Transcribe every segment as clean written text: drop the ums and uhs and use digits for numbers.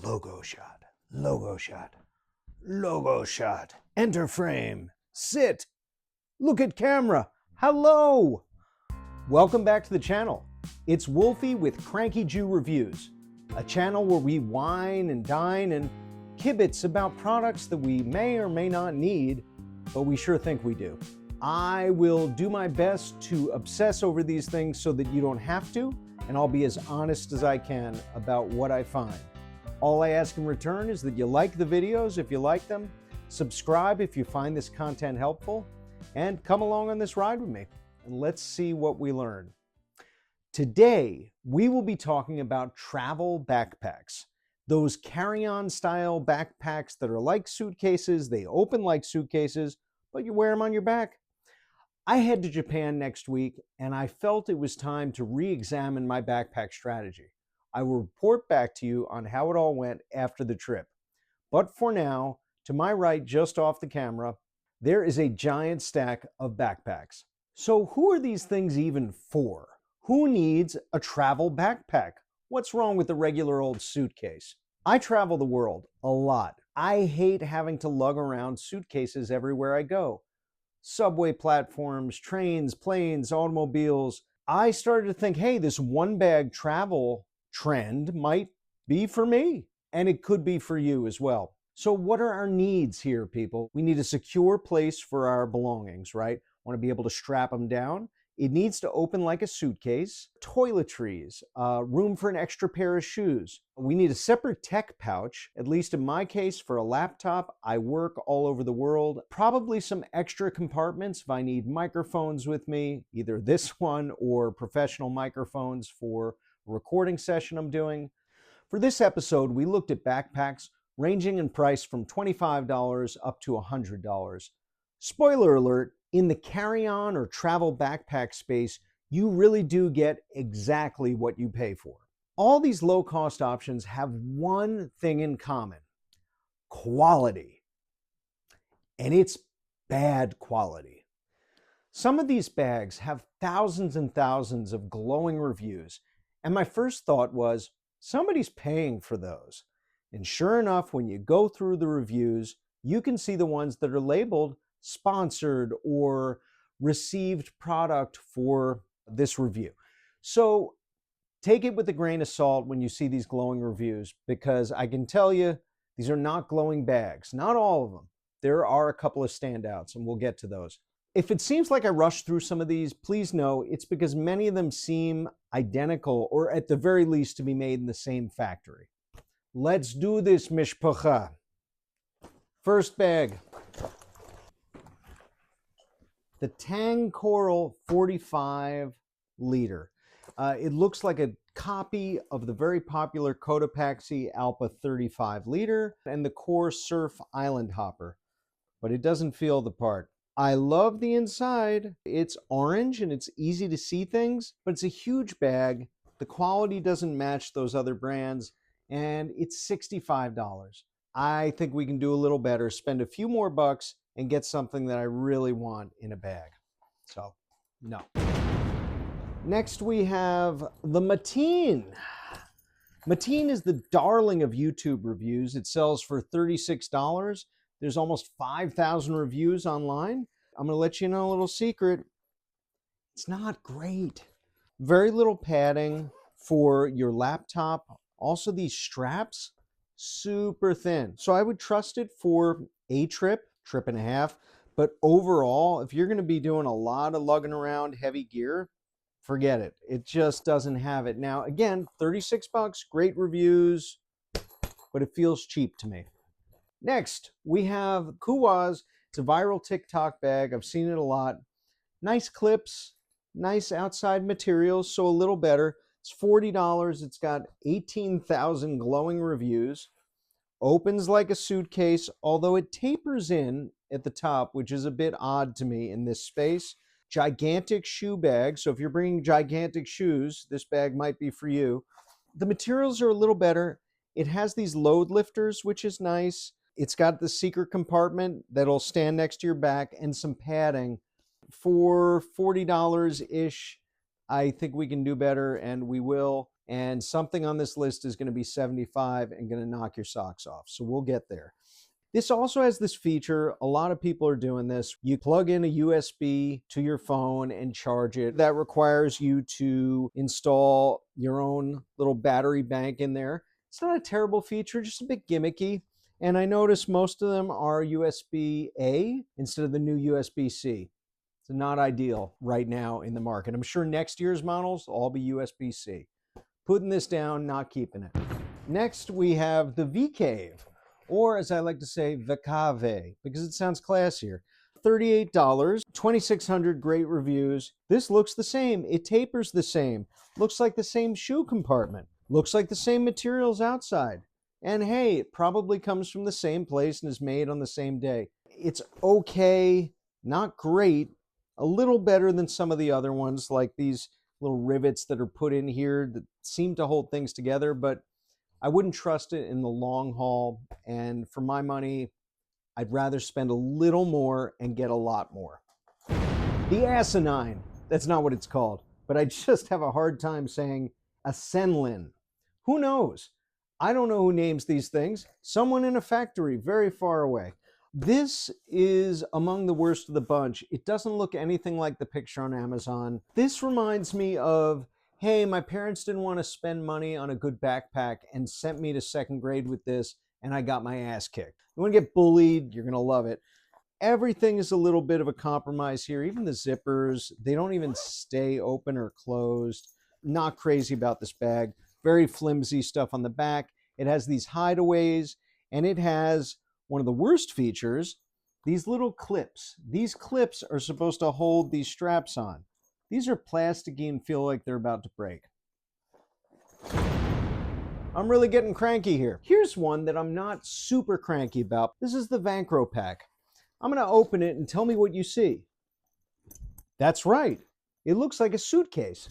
Logo shot, logo shot, logo shot. Enter frame, sit, look at camera, hello! Welcome back to the channel. It's Wolffie with Cranky Jew Reviews, a channel where we wine and dine and kibitz about products that we may or may not need, but we sure think we do. I will do my best to obsess over these things so that you don't have to, and I'll be as honest as I can about what I find. All I ask in return is that you like the videos if you like them, subscribe if you find this content helpful, and come along on this ride with me, and let's see what we learn. Today, we will be talking about travel backpacks. Those carry-on style backpacks that are like suitcases, they open like suitcases, but you wear them on your back. I head to Japan next week, and I felt it was time to re-examine my backpack strategy. I will report back to you on how it all went after the trip. But for now, to my right, just off the camera, there is a giant stack of backpacks. So who are these things even for? Who needs a travel backpack? What's wrong with a regular old suitcase? I travel the world a lot. I hate having to lug around suitcases everywhere I go. Subway platforms, trains, planes, automobiles. I started to think, hey, this one bag travel trend might be for me, and it could be for you as well. So what are our needs here, people? We need a secure place for our belongings, right? Want to be able to strap them down. It needs to open like a suitcase, toiletries, room for an extra pair of shoes. We need a separate tech pouch, at least in my case, for a laptop. I work all over the world. Probably some extra compartments if I need microphones with me, either this one or professional microphones for a recording session I'm doing. For this episode, we looked at backpacks ranging in price from $25 up to $100. Spoiler alert, in the carry-on or travel backpack space, you really do get exactly what you pay for. All these low-cost options have one thing in common: quality. And it's bad quality. Some of these bags have thousands and thousands of glowing reviews, and my first thought was, somebody's paying for those. And sure enough, when you go through the reviews, you can see the ones that are labeled sponsored or received product for this review. So take it with a grain of salt when you see these glowing reviews, because I can tell you these are not glowing bags. Not all of them. There are a couple of standouts, and we'll get to those. If it seems like I rushed through some of these, please know it's because many of them seem identical, or at the very least to be made in the same factory. Let's do this, mishpacha. First bag. The Tang Coral 45 liter. It looks like a copy of the very popular Cotopaxi Alpha 35 liter and the Core Surf Island Hopper, but it doesn't feel the part. I love the inside. It's orange and it's easy to see things, but it's a huge bag. The quality doesn't match those other brands, and it's $65. I think we can do a little better, spend a few more bucks, and get something that I really want in a bag. So, no. Next we have the Mateen. Mateen is the darling of YouTube reviews. It sells for $36. There's almost 5,000 reviews online. I'm gonna let you know a little secret. It's not great. Very little padding for your laptop. Also these straps, super thin. So I would trust it for a trip and a half. But overall, if you're gonna be doing a lot of lugging around heavy gear, forget it. It just doesn't have it. Now, again, 36 bucks, great reviews, but it feels cheap to me. Next, we have Kuwa's. It's a viral TikTok bag. I've seen it a lot. Nice clips, nice outside materials, so a little better. It's $40. It's got 18,000 glowing reviews. Opens like a suitcase, although it tapers in at the top, which is a bit odd to me in this space. Gigantic shoe bag. So if you're bringing gigantic shoes, this bag might be for you. The materials are a little better. It has these load lifters, which is nice. It's got the secret compartment that'll stand next to your back and some padding. For $40-ish, I think we can do better, and we will. and something on this list is going to be 75 and going to knock your socks off. So we'll get there. This also has this feature, a lot of people are doing this. You plug in a USB to your phone and charge it. That requires you to install your own little battery bank in there. It's not a terrible feature, just a bit gimmicky. And I notice most of them are USB-A instead of the new USB-C. It's not ideal right now in the market. I'm sure next year's models will all be USB-C. Putting this down, not keeping it. Next, we have the V-Cave, or as I like to say, the Cave, because it sounds classier. $38, 2,600 great reviews. This looks the same. It tapers the same. Looks like the same shoe compartment. Looks like the same materials outside. And hey, it probably comes from the same place and is made on the same day. It's okay, not great, a little better than some of the other ones, like these little rivets that are put in here that seem to hold things together, but I wouldn't trust it in the long haul. And for my money, I'd rather spend a little more and get a lot more. The asinine, that's not what it's called, but I just have a hard time saying asenlin. Who knows? I don't know who names these things. Someone in a factory very far away. This is among the worst of the bunch. It doesn't look anything like the picture on Amazon. This reminds me of, hey, my parents didn't want to spend money on a good backpack and sent me to second grade with this, and I got my ass kicked. You want to get bullied, you're going to love it. Everything is a little bit of a compromise here. Even the zippers, they don't even stay open or closed. Not crazy about this bag. Very flimsy stuff on the back. It has these hideaways, and it has one of the worst features, these little clips. These clips are supposed to hold these straps on. These are plasticky and feel like they're about to break. I'm really getting cranky here. Here's one that I'm not super cranky about. This is the Vancro pack. I'm going to open it and tell me what you see. That's right. It looks like a suitcase.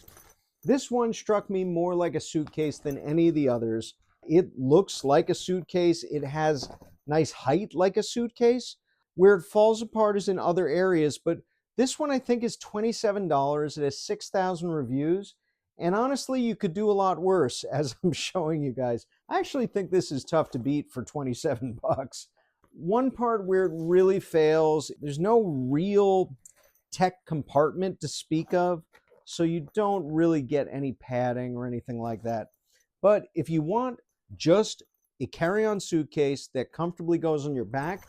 This one struck me more like a suitcase than any of the others. It looks like a suitcase. It has nice height like a suitcase. Where it falls apart is in other areas, but this one I think is $27. It has 6,000 reviews. And honestly, you could do a lot worse, as I'm showing you guys. I actually think this is tough to beat for 27 bucks. One part where it really fails, there's no real tech compartment to speak of, so you don't really get any padding or anything like that. But if you want just a carry-on suitcase that comfortably goes on your back,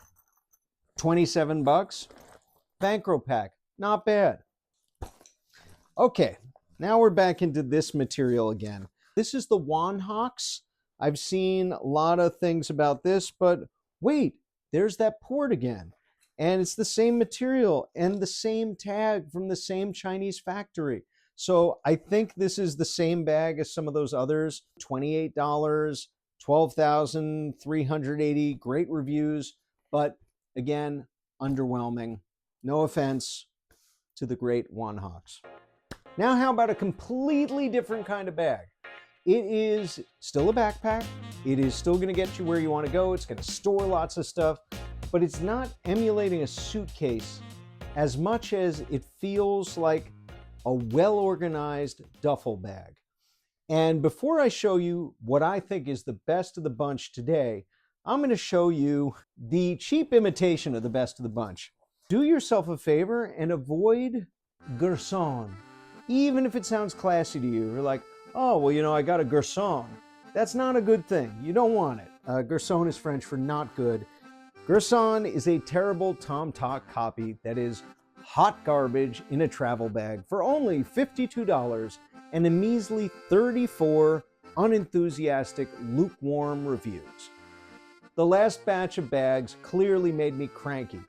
27 bucks, Vancro pack, not bad. Okay, now we're back into this material again. This is the Wanhawks. I've seen a lot of things about this, but wait, there's that port again. And it's the same material and the same tag from the same Chinese factory. So I think this is the same bag as some of those others. $28, 12,380, great reviews, but again, underwhelming. No offense to the great Wanhawks. Now, how about a completely different kind of bag? It is still a backpack. It is still going to get you where you want to go. It's going to store lots of stuff, but it's not emulating a suitcase as much as it feels like a well-organized duffel bag. And before I show you what I think is the best of the bunch today, I'm going to show you the cheap imitation of the best of the bunch. Do yourself a favor and avoid garçon. Even if it sounds classy to you, you're like, oh, well, you know, I got a garçon. That's not a good thing. You don't want it. Garçon is French for not good. Garçon is a terrible Tom Talk copy that is hot garbage in a travel bag for only $52 and a measly 34 unenthusiastic, lukewarm reviews. The last batch of bags clearly made me cranky.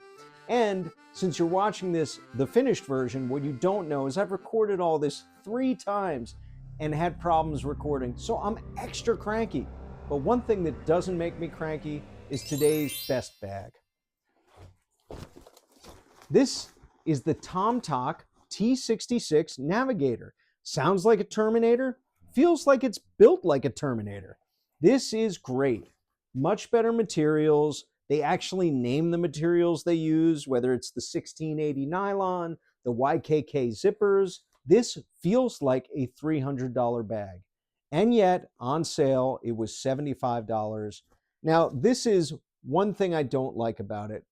And since you're watching this, the finished version, what you don't know is I've recorded all this 3 times and had problems recording, so I'm extra cranky. But one thing that doesn't make me cranky is today's best bag. This is the Tom Talk T66 Navigator. Sounds like a Terminator, feels like it's built like a Terminator. This is great. Much better materials. They actually name the materials they use, whether it's the 1680 nylon, the YKK zippers. This feels like a $300 bag. And yet, on sale, it was $75. Now, this is one thing I don't like about it.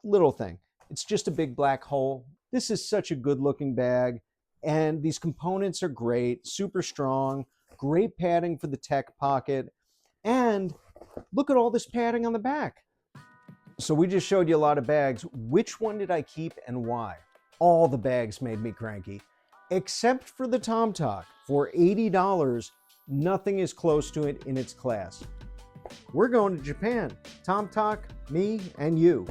Little thing. It's just a big black hole. This is such a good looking bag. And these components are great, super strong, great padding for the tech pocket. And look at all this padding on the back. So we just showed you a lot of bags. Which one did I keep and why? All the bags made me cranky, except for the TomTok. For $80, nothing is close to it in its class. We're going to Japan. TomTok, me, and you.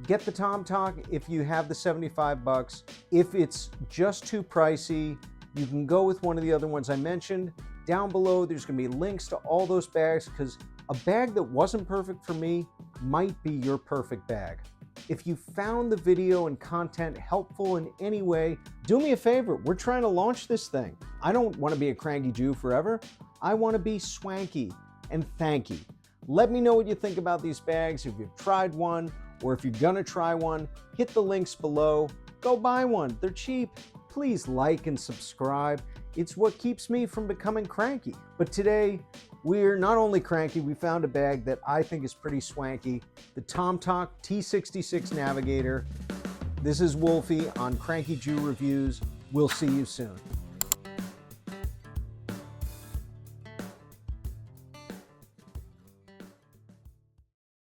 Get the TomTok if you have the 75 bucks. If it's just too pricey, you can go with one of the other ones I mentioned. Down below, there's going to be links to all those bags, because a bag that wasn't perfect for me might be your perfect bag. If you found the video and content helpful in any way, do me a favor. We're trying to launch this thing. I don't want to be a cranky Jew forever. I want to be swanky and thanky. Let me know what you think about these bags. If you've tried one, or if you're gonna try one, hit the links below. Go buy one. They're cheap. Please like and subscribe. It's what keeps me from becoming cranky. But today, we're not only cranky, we found a bag that I think is pretty swanky, the TomTok T66 Navigator. This is Wolffie on Cranky Jew Reviews. We'll see you soon.